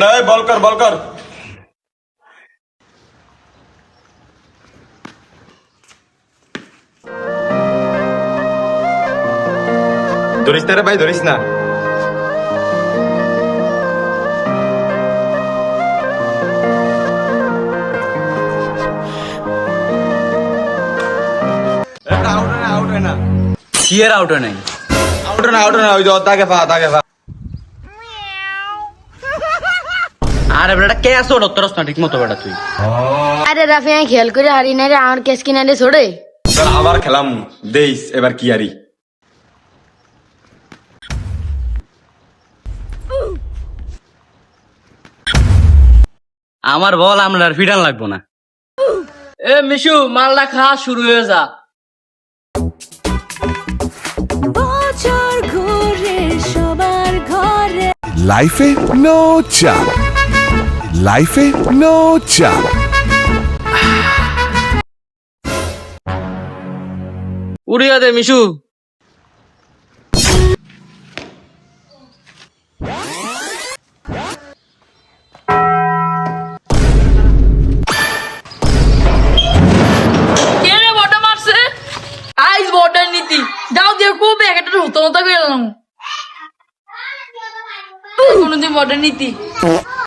अपना बॉल कर धरिस ना रे भाई धरिस ना आउट है ना কি এর আউট নাই आउट है ना ওই যে তাকে ফা আরে বেটা কে আসো ডক্টরস না ঠিক মতো বেটা তুই আরে রাফি আমি খেয়াল করে হারি না রে আমার কেস কিনারে ছোড়ে চল আবার খেলাম দেইস এবার কি আরি আমার বল আমরা আর ফিডান লাগবো না এ মিশু মালটা খাওয়া শুরু হয়ে যা বছর ঘুরে সবার ঘরে লাইফে নো চাপ লাইফে নো চাপ উড়িয়া দে মিশু কে রে বটা মারছে আইস বটার নীতি দাও দিয়ে খুব একটা হতো না তো গেলাম কোনদিন বটার নীতি